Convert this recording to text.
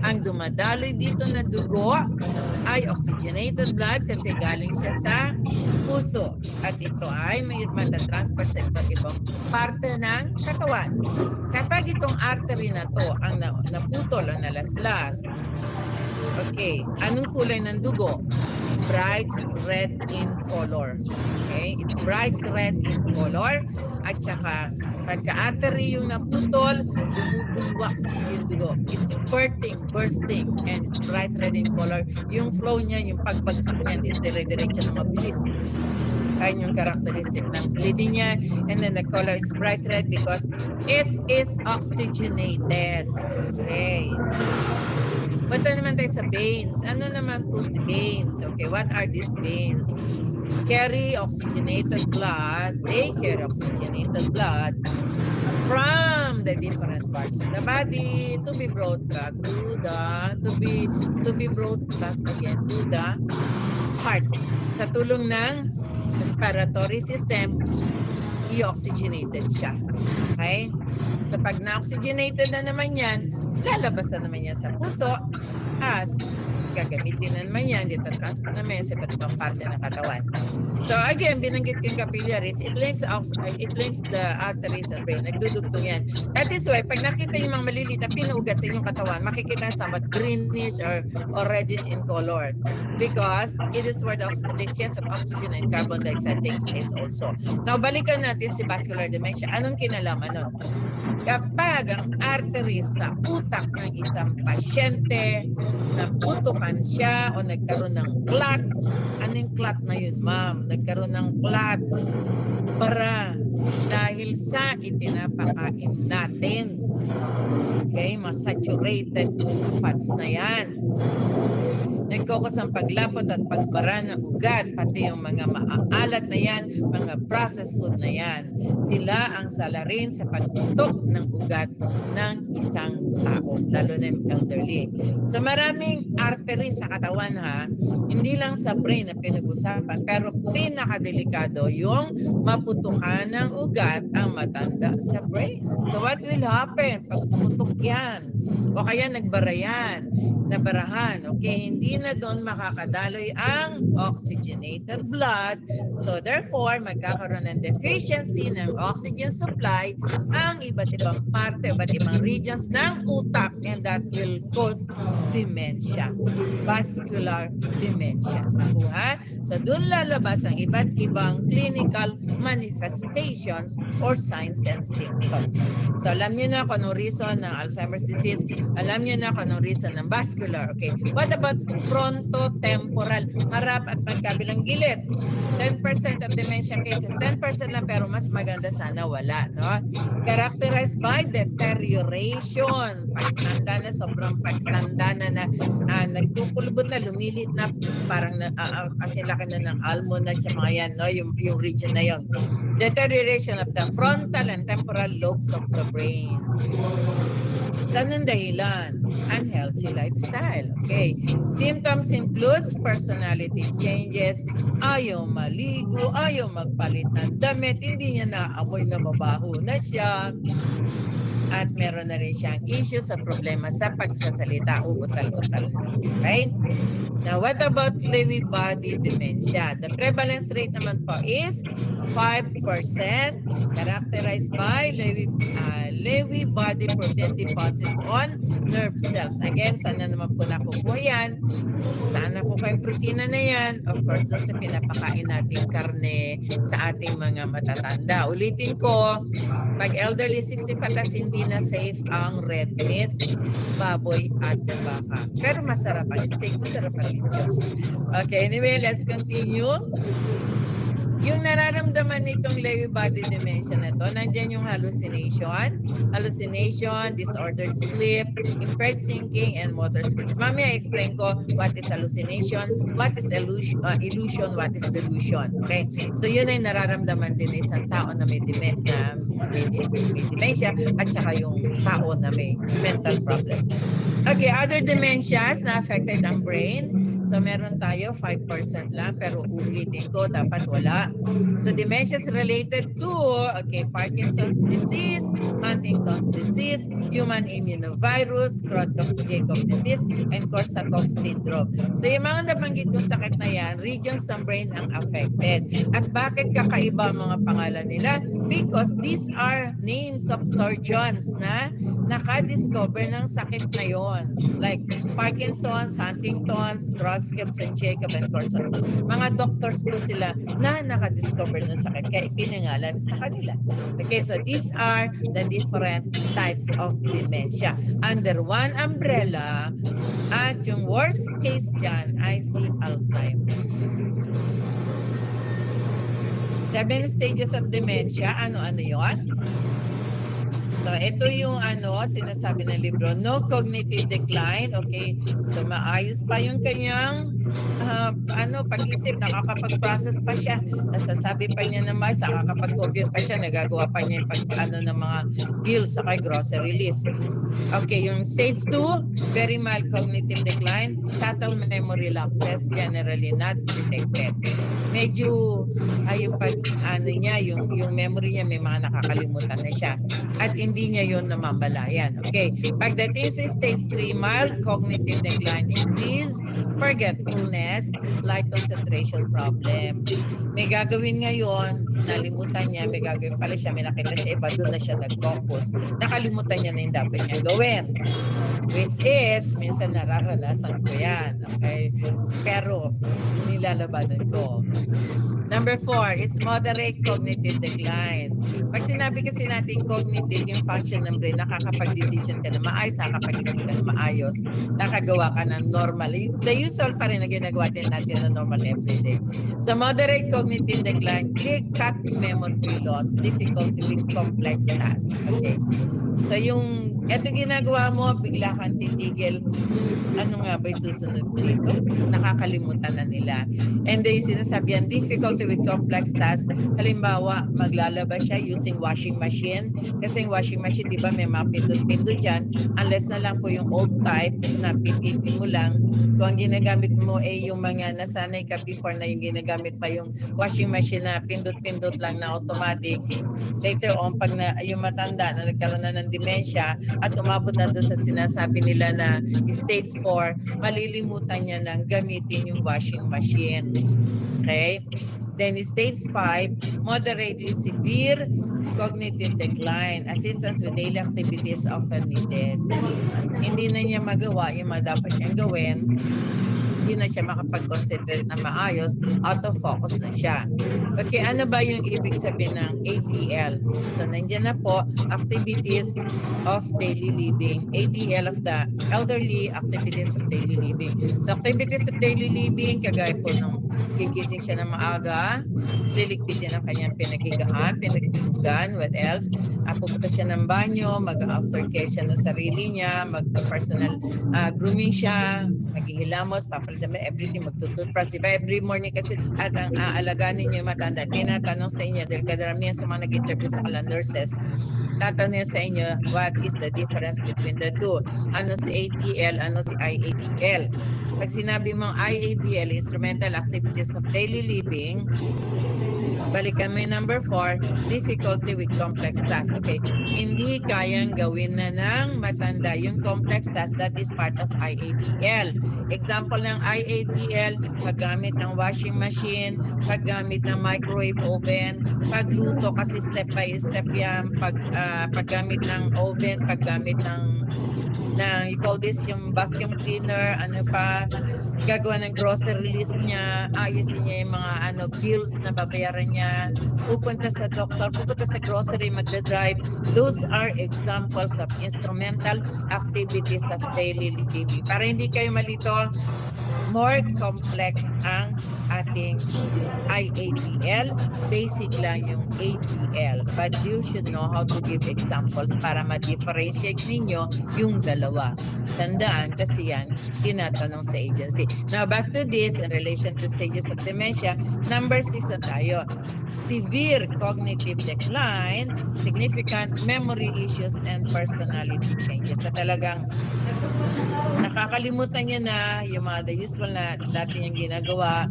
ang dumadaloy dito na dugo ay oxygenated blood kasi galing siya sa puso. At ito ay may matatransfer sa iba't ibang parte ng katawan. Kapag itong artery na to ang naputol o nalaslas, okay, anong kulay ng dugo? Bright red in color. Okay? It's bright red in color. At saka, pagka-artery yung naputol, bumubulwak yung dugo. It's bursting, and it's bright red in color. Yung flow niya, yung pagbagsak niya, is dire-diretso na mabilis. Ayan yung characteristic ng bleeding niya. And then the color is bright red because it is oxygenated. Okay. Punta naman tayo sa veins. Ano naman po si veins? Okay, what are these veins? Carry oxygenated blood. They carry oxygenated blood from the different parts of the body to be brought back to be brought back again to the heart. Sa tulong ng respiratory system, i-oxygenated siya. Okay? So pag na-oxygenated na naman yan, lalabas na naman yan sa puso at gagamitin na naman yan, dito transfer naman sa iba't ibang parte ng katawan. So again, binanggit ko yung capillaries, it links the arteries and brain. Nagdudugtong yan. That is why, pag nakita yung mga maliliit na pinugat sa inyong katawan, makikita somewhat greenish or reddish in color because it is where the exchange of oxygen and carbon dioxide takes place also. Now, balikan natin si vascular dementia. Anong kinalaman nun? Kapag ang artery sa utak ng isang pasyente naputukan siya o nagkaroon ng clot, anong clot na yun, ma'am? Nagkaroon ng clot para dahil sa itinapakain natin. Okay, mga saturated fats na yan. Nagkukos ang paglapot at pagbara ng ugat, pati yung mga maaalat na yan, mga processed food na yan. Sila ang salarin sa pagtutok ng ugat ng isang tao, lalo na yung elderly. So maraming arteries sa katawan ha, hindi lang sa brain na pinag-usapan, pero pinakadelikado yung maputukan ng ugat ang matanda sa brain. So what will happen pag pumutok yan? O kaya nagbara yan, nabarahan, okay, hindi na doon makakadaloy ang oxygenated blood. So therefore, magkakaroon ng deficiency ng oxygen supply ang iba't ibang parte, iba't ibang regions ng utak, and that will cause dementia, vascular dementia. Nakuha? So doon lalabas ang iba't ibang clinical manifestations or signs and symptoms. So alam niyo na kung anong reason ng Alzheimer's disease, alam niyo na kung anong reason ng vascular. Okay. What about frontotemporal? Harap at magkabilang gilid. 10% of dementia cases, 10% lang pero mas maganda sana wala, no? Characterized by deterioration. Pagtanda na, sobrang pagtanda na nagkukulubot na, lumilit na, parang kasi laki na ng almond sa mga yan, no? Yung region na yon. Deterioration of the frontal and temporal lobes of the brain. Saan ang dahilan? Unhealthy lifestyle. Okay. Symptoms includes personality changes, ayaw maligo, ayaw magpalit ng damit, hindi niya naamoy na mabaho na siya. At meron na rin siyang issues sa problema sa pagsasalita, uutal-utal. Okay? Now, what about Lewy body dementia? The prevalence rate naman po is 5%, characterized by Lewy body protein deposits on nerve cells. Again, sana naman po nakukuha yan. Sana po kayong protina na yan. Of course, doon sa pinapakain natin karne sa ating mga matatanda. Ulitin ko, pag elderly 60 patas, hindi na safe ang red meat, baboy at baka. Pero masarap ang steak, masarap ang lechon. Okay, anyway, let's continue. Yung nararamdaman nitong Lewy body dementia na to, nandiyan yung hallucination, disordered sleep, impaired thinking, and motor skills. Mamaya explain ko what is hallucination, what is illusion, what is delusion. Okay? So yun ay nararamdaman din ng isang tao na may dementia at saka yung tao na may mental problem. Okay, other dementias na affected ang brain, So meron tayo 5% lang, pero ulitin ko, dapat wala. So dementia is related to, Parkinson's disease, Huntington's disease, human immunovirus, Creutzfeldt-Jakob disease, and Korsakoff syndrome. So yung mga nabanggit kong sakit na yan, regions ng brain ang affected. At bakit kakaiba ang mga pangalan nila? Because these are names of surgeons na nakadiscover ng sakit na yon. Like Parkinson's, Huntington's, Creutzfeldt-Jakob, and Korsakoff. Mga doctors po sila na nakadiscover ng sakit kaya ipinangalan sa kanila. Okay, so these are the different types of dementia. Under one umbrella, at yung worst case dyan ay si Alzheimer's. 7 stages of dementia, ano-ano yon? So ito yung sinasabi ng libro, no cognitive decline, okay? So maayos pa yung kanyang pag-isip, nakakapag-process pa siya, nasasabi pa niya ng mais, nakakapag-compute pa siya, nagagawa pa niya yung ng mga bills sa grocery list. Okay, yung stage 2, very mild cognitive decline, subtle memory lapses, generally not detected. Medyo yung yung memory niya may mga nakakalimutan na siya at hindi niya yun namamalayan. Okay, pagdating sa stage 3, mild cognitive decline, increase forgetfulness, slight concentration problems. May gagawin ngayon, nalimutan niya, may gagawin pala siya, may nakita siya iba, doon na siya nag-focus. Nakalimutan niya na yung dapat niya gawin. Which is, minsan nararanasan ko yan. Okay? Pero, nilalabanan ko. Number 4, it's moderate cognitive decline. Pag sinabi kasi natin cognitive, yung function ng brain, nakakapag-decision ka na maayos, nakakapag-isip ka na maayos, nakagawa ka ng normal. The usual pa rin na ginagawa din natin na normal everyday. So moderate cognitive decline, clear-cut memory loss, difficulty with complex tasks. Okay. So yung eto ginagawa mo, bigla kang titigil. Ano nga ba yung susunod dito? Nakakalimutan na nila. And then yung sinasabi yan, difficulty with complex tasks. Halimbawa, maglalaba siya using washing machine. Kasi yung washing machine, di ba, may mga pindot-pindot dyan. Unless na lang po yung old type na pipitin mo lang. Kung ang ginagamit mo ay yung mga nasanay ka before na yung ginagamit pa yung washing machine na pindot-pindot lang na automatic. Later on, pag yung matanda na nagkaroon na ng dementia, at umabot na doon sa sinasabi nila na stage 4, malilimutan niya ng gamitin yung washing machine. Okay? Then stage 5, moderately severe cognitive decline. Assistance with daily activities often needed. Hindi na niya magawa yung mga dapat niyang gawin. Hindi na siya makapag-concentrate na maayos, out of focus na siya. Okay, ano ba yung ibig sabihin ng ADL? So, nandiyan na po, activities of daily living. ADL of the elderly, activities of daily living. So, activities of daily living, kagaya po nung gigising siya ng maaga, liligpitin ang kanyang pinagtulugan, what else? Pupunta siya ng banyo, mag-aftercare siya ng sarili niya, mag-personal grooming siya, maghihilamos, papalitan mo everything, magtututbrush. Diba every morning kasi at ang aalagaan ninyo yung matanda, tinatanong sa inyo, dahil kadaramihan sa mga nag-interview sa nurses, tatanong sa inyo, what is the difference between the two? Ano si ADL, ano si IADL? Pag sinabi mong IADL, Instrumental Activities of Daily Living, balikan mo yung number 4, difficulty with complex tasks. Okay, hindi kayang gawin na ng matanda yung complex task, that is part of IADL. Example ng IADL, paggamit ng washing machine, paggamit ng microwave oven, pagluto kasi step by step yan, paggamit ng oven, paggamit ng you call this yung vacuum cleaner, ano pa, gagawa ng grocery list niya, ayusin niya yung mga bills na babayaran niya, pupunta sa doktor, pupunta sa grocery, magdadrive. Those are examples of instrumental activities of daily living. Para hindi kayo malito, more complex ang ating IADL. Basic lang yung ADL. But you should know how to give examples para ma-differentiate ninyo yung dalawa. Tandaan kasi yan, tinatanong sa agency. Now, back to this, in relation to stages of dementia, number 6 na tayo. Severe cognitive decline, significant memory issues, and personality changes. So talagang nakakalimutan niya na yung mga the usual normal na dati niyang ginagawa.